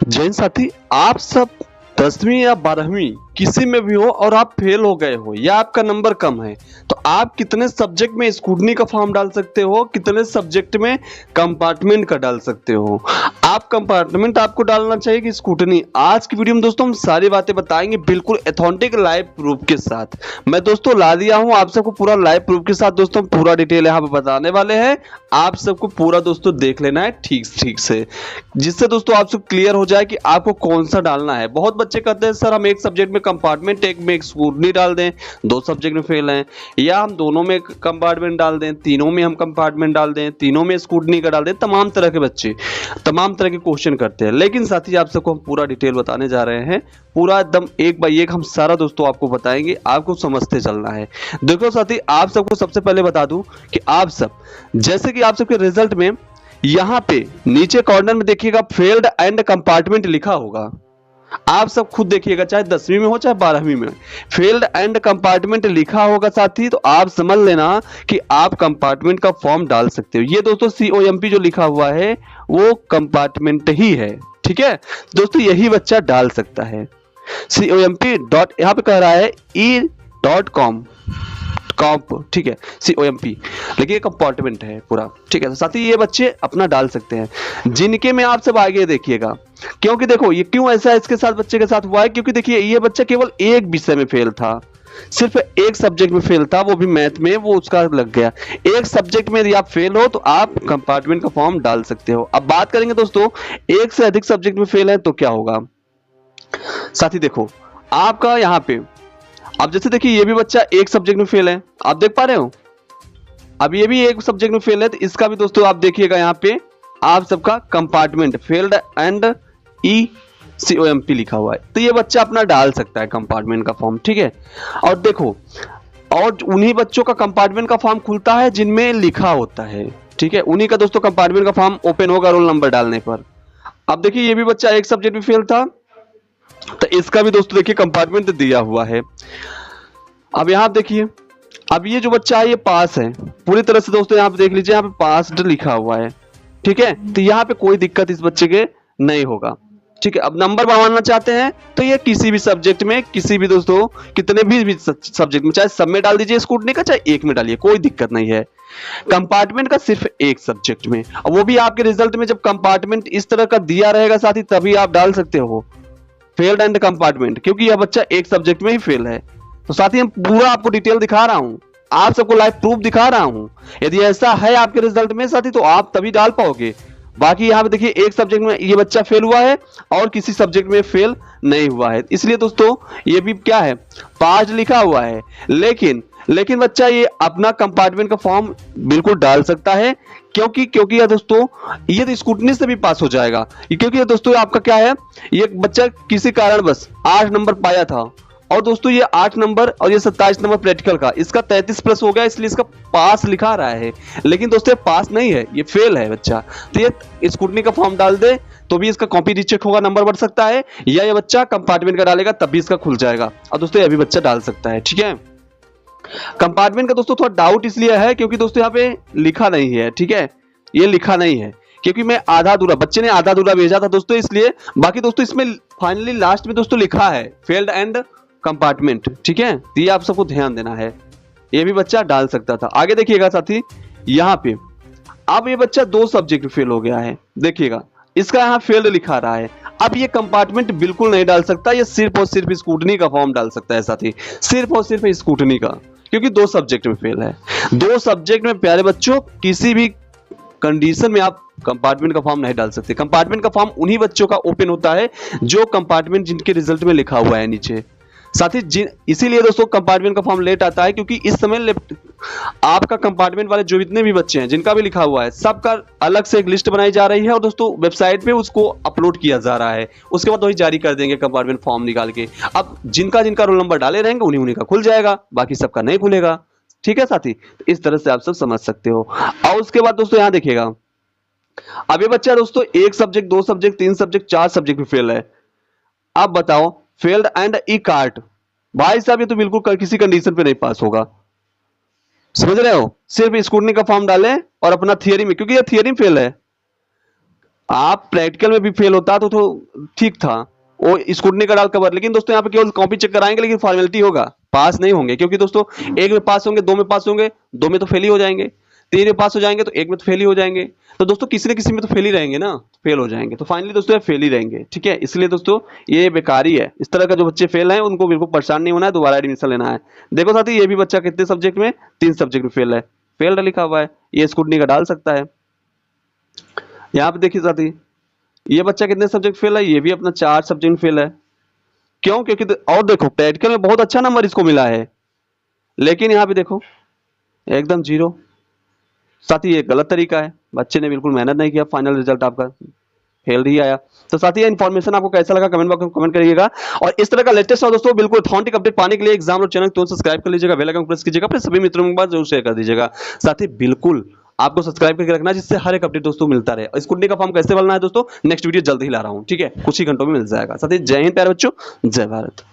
जैन साथी, आप सब 10वीं या 12वीं किसी में भी हो और आप फेल हो गए हो या आपका नंबर कम है, तो आप कितने सब्जेक्ट में स्क्रूटनी का फॉर्म डाल सकते हो, कितने सब्जेक्ट में कंपार्टमेंट का डाल सकते हो। आप कंपार्टमेंट आपको डालना चाहिए कि स्क्रूटनी। आज की वीडियो में दोस्तों हम सारी बातें बताएंगे बिल्कुल ऑथेंटिक लाइव प्रूफ के साथ। मैं दोस्तों ला दिया हूं आप सबको पूरा लाइव प्रूफ के साथ। दोस्तों पूरा डिटेल यहाँ पे बताने वाले हैं, आप सबको पूरा दोस्तों देख लेना है ठीक से, जिससे दोस्तों आप सब क्लियर हो जाए कि आपको कौन सा डालना है। बहुत बच्चे कहते हैं सर हम एक सब्जेक्ट में कंपार्टमेंट, एक में स्क्रूटनी डाल दें, दो सब्जेक्ट में फेल हैं, या हम दोनों में कंपार्टमेंट डाल दें, तीनों में हम कंपार्टमेंट डाल दें, तीनों में स्क्रूटनी का डाल दें। तमाम तरह के बच्चे तमाम तरह के क्वेश्चन करते हैं, लेकिन साथी आप सबको हम पूरा डिटेल बताने जा रहे हैं। पूरा एकदम एक बाय एक हम सारा दोस्तों आपको बताएंगे, आपको समझते चलना है। देखो साथी, आप सबको सबसे पहले बता दूं कि आप सब, जैसे कि आप सबके रिजल्ट में यहां पे नीचे कॉर्नर में देखिएगा फेल्ड एंड कंपार्टमेंट लिखा होगा। आप सब खुद देखिएगा, चाहे 10वीं में हो चाहे 12वीं में, फेल्ड एंड कंपार्टमेंट लिखा होगा साथी, तो आप समझ लेना कि आप कंपार्टमेंट का फॉर्म डाल सकते हो। ये दोस्तों COMP जो लिखा हुआ है वो कंपार्टमेंट ही है, ठीक है दोस्तों, यही बच्चा डाल सकता है। COMP डॉट यहाँ पे कह रहा है e.com कॉम्प, ठीक है, COMP, लेकिन कंपार्टमेंट है पूरा, ठीक है। तो साथ ही ये बच्चे अपना डाल सकते हैं। जिनके में आप सब आगे देखिएगा, क्योंकि देखो ये क्यों ऐसा इसके साथ बच्चे के साथ हुआ है, क्योंकि देखिए ये बच्चा केवल एक विषय में फेल था, सिर्फ एक सब्जेक्ट में फेल था, वो भी मैथ में, वो उसका लग गया। एक सब्जेक्ट में यदि आप फेल हो तो आप कंपार्टमेंट का फॉर्म डाल सकते हो। अब बात करेंगे दोस्तों, एक से अधिक सब्जेक्ट में फेल है तो क्या होगा। साथी देखो आपका यहाँ पे, अब जैसे देखिए ये भी बच्चा एक सब्जेक्ट में फेल है, आप देख पा रहे हो, अब ये भी एक सब्जेक्ट में फेल है, तो इसका भी दोस्तों आप देखिएगा यहाँ पे आप सबका कंपार्टमेंट फेल्ड एंड COMP लिखा हुआ है, तो ये बच्चा अपना डाल सकता है कंपार्टमेंट का फॉर्म, ठीक है। और देखो, और उन्हीं बच्चों का कंपार्टमेंट का फॉर्म खुलता है जिनमें लिखा होता है, ठीक है, उन्हीं का दोस्तों कंपार्टमेंट का फॉर्म ओपन होगा रोल नंबर डालने पर। अब देखिए ये भी बच्चा एक सब्जेक्ट में फेल था, तो इसका भी दोस्तों देखिए कंपार्टमेंट दिया हुआ है। अब यहां देखिए, अब ये जो बच्चा है ये पास है पूरी तरह से दोस्तों, यहां पे देख लीजिए, यहां पे पास्ड लिखा हुआ है, ठीक है, तो यहां पे कोई दिक्कत इस बच्चे के नहीं होगा, ठीक है। अब नंबर बढ़वाना चाहते हैं तो ये किसी भी सब्जेक्ट में, किसी भी दोस्तों कितने भी सब्जेक्ट में, चाहे सब में डाल दीजिए स्कूटनी का, चाहे एक में डालिए, कोई दिक्कत नहीं है। कंपार्टमेंट का सिर्फ एक सब्जेक्ट में, और वो भी आपके रिजल्ट में जब कंपार्टमेंट इस तरह का दिया रहेगा साथी, तभी आप डाल सकते हो फेल्ड एंड कंपार्टमेंट, क्योंकि यह बच्चा एक सब्जेक्ट में ही फेल है। तो साथी हम पूरा आपको डिटेल दिखा रहा हूं, आप सबको लाइव प्रूफ दिखा रहा हूं। यदि ऐसा है आपके रिजल्ट में साथी, तो आप तभी डाल पाओगे। बाकी यहाँ पे देखिए एक सब्जेक्ट में ये बच्चा फेल हुआ है और किसी सब्जेक्ट में फेल नहीं हुआ है, इसलिए दोस्तों ये भी क्या है, पास लिखा हुआ है, लेकिन बच्चा ये अपना कंपार्टमेंट का फॉर्म बिल्कुल डाल सकता है, क्योंकि ये दोस्तों ये तो स्कूटनी से भी पास हो जाएगा, क्योंकि ये दोस्तों आपका क्या है, ये बच्चा किसी कारण बस 8 नंबर पाया था, और दोस्तों ये 8 नंबर और ये 27 नंबर प्रैक्टिकल का, इसका 33 प्लस हो गया, इसलिए इसका पास लिखा रहा है, लेकिन दोस्तों पास नहीं है, ये फेल है बच्चा। तो ये स्कूटनी का फॉर्म डाल दे तो भी इसका कॉपी रीचेक होगा, नंबर बढ़ सकता है, या ये बच्चा कंपार्टमेंट का डालेगा तब भी इसका खुल जाएगा, और दोस्तों ये भी बच्चा डाल सकता है, ठीक है। कंपार्टमेंट का दोस्तों थोड़ा डाउट इसलिए है क्योंकि दोस्तों यहाँ पे लिखा नहीं है, ठीक है, ये लिखा नहीं है, क्योंकि मैं आधा अधूरा, बच्चे ने आधा अधूरा भेजा था दोस्तों, इसलिए। बाकी दोस्तों इसमें फाइनली लास्ट में दोस्तों लिखा है फेल्ड एंड कंपार्टमेंट, ठीक है, तो ये आप सबको ध्यान देना है, ये भी बच्चा डाल सकता था। आगे देखिएगा साथी, यहाँ पे अब ये बच्चा 2 सब्जेक्ट फेल हो गया है, देखिएगा इसका यहाँ फेल्ड लिखा रहा है, अब ये कंपार्टमेंट बिल्कुल नहीं डाल सकता, ये सिर्फ और सिर्फ स्कूटनी का फॉर्म डाल सकता है साथी, सिर्फ और सिर्फ स्कूटनी का, क्योंकि 2 सब्जेक्ट में फेल है। 2 सब्जेक्ट में प्यारे बच्चों किसी भी कंडीशन में आप कंपार्टमेंट का फॉर्म नहीं डाल सकते। कंपार्टमेंट का फॉर्म उन्हीं बच्चों का ओपन होता है जो कंपार्टमेंट जिनके रिजल्ट में लिखा हुआ है नीचे साथी, इसीलिए दोस्तों कंपार्टमेंट का फॉर्म लेट आता है, क्योंकि इस समय आपका कंपार्टमेंट वाले जो जितने भी बच्चे हैं जिनका भी लिखा हुआ है, सबका अलग से एक लिस्ट बनाई जा रही है और दोस्तों वेबसाइट पे उसको अपलोड किया जा रहा है, उसके बाद वही जारी कर देंगे कंपार्टमेंट फॉर्म निकाल के। अब जिनका जिनका रोल नंबर डाले रहेंगे उन्हीं का खुल जाएगा, बाकी सबका नहीं खुलेगा, ठीक है साथी। तो इस तरह से आप सब समझ सकते हो। और उसके बाद दोस्तों यहाँ देखिएगा, अब ये बच्चा दोस्तों 1 सब्जेक्ट, 2 सब्जेक्ट, 3 सब्जेक्ट, 4 सब्जेक्ट में फेल है। अब बताओ फेल्ड एंड कार्ट, भाई साहब ये तो बिल्कुल किसी कंडीशन पे नहीं पास होगा, समझ रहे हो। सिर्फ स्कूटनी का फॉर्म डालें और अपना थियरी में, क्योंकि ये थियरी में फेल है, आप प्रैक्टिकल में भी फेल होता तो ठीक था, वो स्कूटनी का डाल कवर, लेकिन दोस्तों यहाँ पे केवल कॉपी चेक कराएंगे, लेकिन फॉर्मेलिटी होगा, पास नहीं होंगे, क्योंकि दोस्तों एक में पास होंगे, दो में पास होंगे, दो में तो फेल ही हो जाएंगे, तीन में पास हो जाएंगे तो एक में तो फेल ही हो जाएंगे। तो दोस्तों किसी न किसी में तो फेल ही रहेंगे ना, फेल हो जाएंगे, तो फाइनली दोस्तों फेल ही रहेंगे। ठीक है, इसलिए दोस्तों ये बेकारी है। इस तरह का जो बच्चे फेल हैं उनको बिल्कुल परेशान नहीं होना है, दोबारा एडमिशन लेना है। देखो साथी, ये भी बच्चा कितने सब्जेक्ट में, 3 सब्जेक्ट में फेल है, फेल लिखा हुआ है, ये स्कूटनी का डाल सकता है। यहाँ पे देखिए साथी, ये बच्चा कितने सब्जेक्ट फेल है, ये भी अपना 4 सब्जेक्ट फेल है। क्यों? क्योंकि और देखो प्रैक्टिकल में बहुत अच्छा नंबर इसको मिला है, लेकिन यहाँ पे देखो एकदम 0। साथी ये गलत तरीका है, बच्चे ने बिल्कुल मेहनत नहीं किया, फाइनल रिजल्ट आपका फेल ही आया। तो साथी ये इन्फॉर्मेशन आपको कैसा लगा कमेंट बॉक्स में कमेंट करिएगा, और इस तरह का लेटेस्ट और दोस्तों बिल्कुल ऑथेंटिक अपडेट पाने के लिए एग्जाम और चैनल तुरंत सब्सक्राइब कर लीजिएगा, बेल आइकन प्रेस कीजिएगा, अपने सभी मित्रों के पास जरूर शेयर कर दीजिएगा। साथी बिल्कुल आपको सब्सक्राइब करके रखना, जिससे हर एक अपडेट दोस्तों मिलता रहे। स्कूटनी का फॉर्म कैसे भरना है दोस्तों, नेक्स्ट वीडियो जल्द ही ला रहा हूँ, ठीक है, कुछ ही घंटों में मिल जाएगा। साथी जय हिंद प्यारे बच्चों, जय भारत।